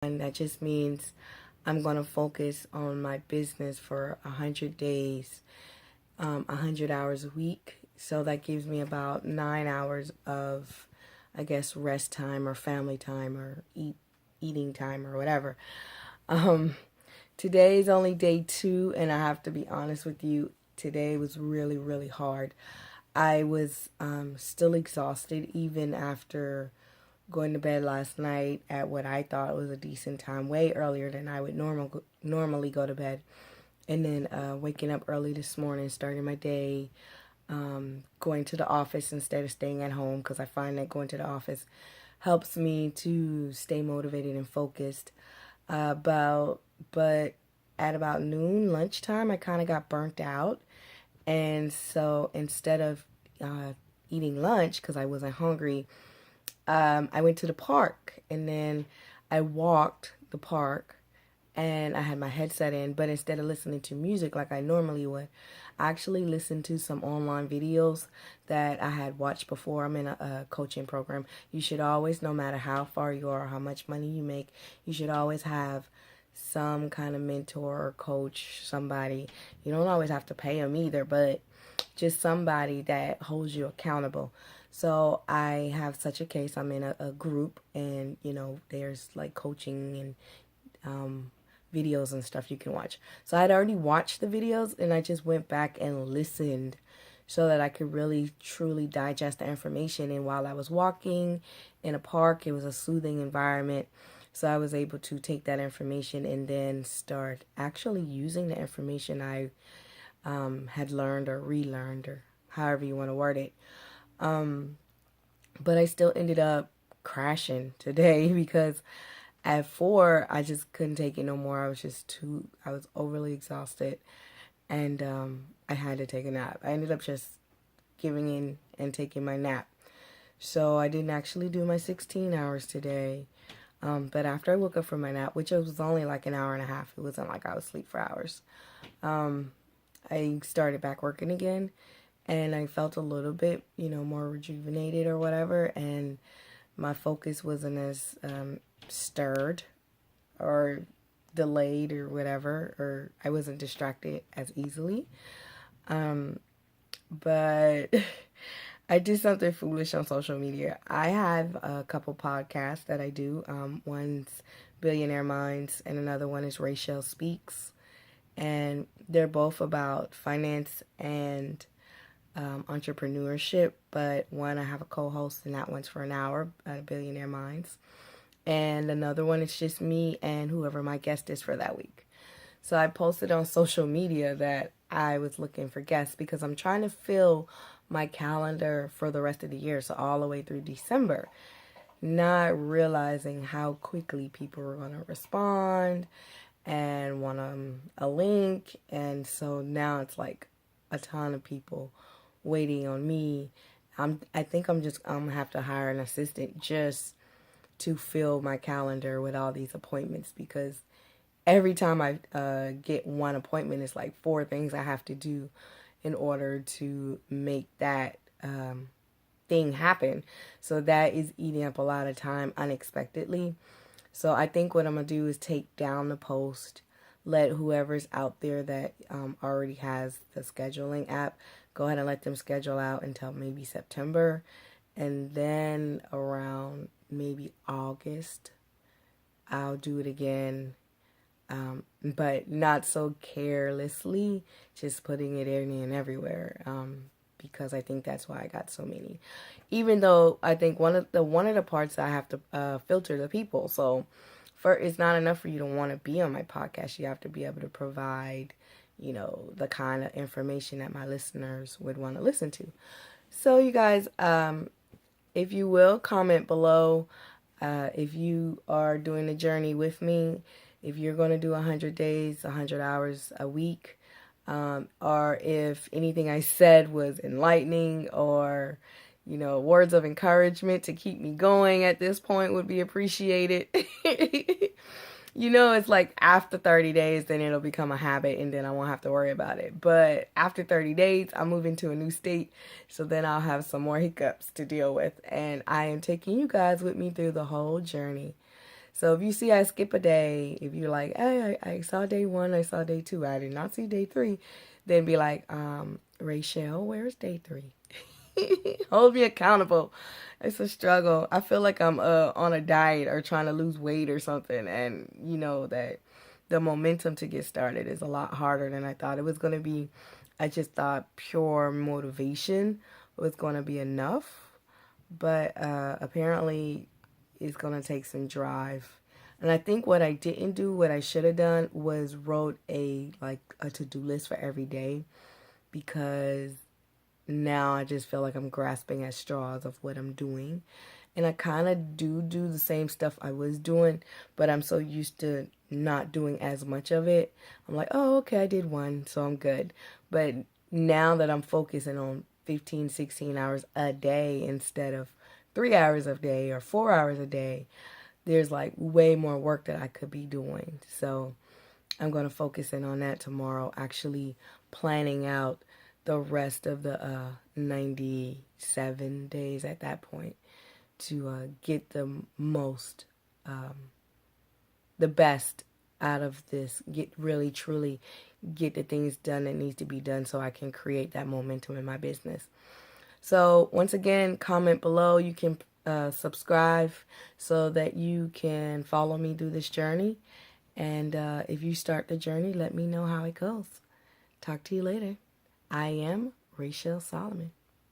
And that just means I'm going to focus on my business for 100 days, 100 hours a week. So that gives me about 9 hours of, I guess, rest time or family time or eating time or whatever. Um, Today is only day 2, and I have to be honest with you, today was really, really hard. I was still exhausted even after going to bed last night at what I thought was a decent time, way earlier than I would normally go to bed. And then waking up early this morning, starting my day, going to the office instead of staying at home, because I find that going to the office helps me to stay motivated and focused. But at about noon, lunchtime, I kind of got burnt out. And so instead of eating lunch, because I wasn't hungry, I went to the park, and then I walked the park, and I had my headset in, but instead of listening to music like I normally would, I actually listened to some online videos that I had watched before. I'm in a coaching program. You should always, no matter how far you are or how much money you make, you should always have some kind of mentor or coach, somebody. You don't always have to pay them either, but just somebody that holds you accountable. So I have such a case. I'm in a group, and there's like coaching and videos and stuff you can watch. So I'd already watched the videos, and I just went back and listened so that I could really truly digest the information. And while I was walking in a park, it was a soothing environment. So I was able to take that information and then start actually using the information I had learned or relearned, or however you want to word it. But I still ended up crashing today because at 4, I just couldn't take it no more. I was overly exhausted, and I had to take a nap. I ended up just giving in and taking my nap. So I didn't actually do my 16 hours today. But after I woke up from my nap, which was only like an hour and a half, it wasn't like I was asleep for hours. I started back working again, and I felt a little bit, more rejuvenated or whatever, and my focus wasn't as stirred or delayed or whatever, or I wasn't distracted as easily. But I did something foolish on social media. I have a couple podcasts that I do. One's Billionaire Minds, and another one is Rachel Speaks. And they're both about finance and entrepreneurship. But one, I have a co-host, and that one's for an hour, Billionaire Minds. And another one is just me and whoever my guest is for that week. So I posted on social media that I was looking for guests because I'm trying to fill my calendar for the rest of the year, so all the way through December, not realizing how quickly people were going to respond and want a link. And so now it's like a ton of people waiting on me. I think I'm gonna have to hire an assistant just to fill my calendar with all these appointments, because every time I get one appointment, it's like 4 things I have to do in order to make that thing happen. So that is eating up a lot of time unexpectedly. So I think what I'm going to do is take down the post, let whoever's out there that already has the scheduling app, go ahead and let them schedule out until maybe September. And then around maybe August, I'll do it again. But not so carelessly, just putting it in and everywhere. Because I think that's why I got so many. Even though I think one of the parts I have to filter the people. So it's not enough for you to want to be on my podcast. You have to be able to provide, the kind of information that my listeners would want to listen to. So you guys, if you will, comment below if you are doing the journey with me, if you're going to do 100 days, 100 hours a week, or if anything I said was enlightening, or, words of encouragement to keep me going at this point would be appreciated. It's like after 30 days, then it'll become a habit, and then I won't have to worry about it. But after 30 days, I'm moving to a new state, so then I'll have some more hiccups to deal with. And I am taking you guys with me through the whole journey. So if you see I skip a day, if you're like, hey, I saw day 1, I saw day 2, I did not see day 3, then be like, Rachel, where's day 3? Hold me accountable. It's a struggle. I feel like I'm on a diet or trying to lose weight or something, and you know that the momentum to get started is a lot harder than I thought it was going to be. I just thought pure motivation was going to be enough, but apparently it's going to take some drive. And I think what I didn't do, what I should have done, was wrote a to-do list for every day, because now I just feel like I'm grasping at straws of what I'm doing. And I kind of do the same stuff I was doing, but I'm so used to not doing as much of it. I'm like, oh, okay, I did one, so I'm good. But now that I'm focusing on 15, 16 hours a day instead of 3 hours a day or 4 hours a day, there's like way more work that I could be doing. So I'm going to focus in on that tomorrow, actually planning out the rest of the 97 days at that point to get the most, the best out of this, get really, truly get the things done that needs to be done so I can create that momentum in my business. So once again, comment below. You can subscribe so that you can follow me through this journey. And if you start the journey, let me know how it goes. Talk to you later. I am Rachel Solomon.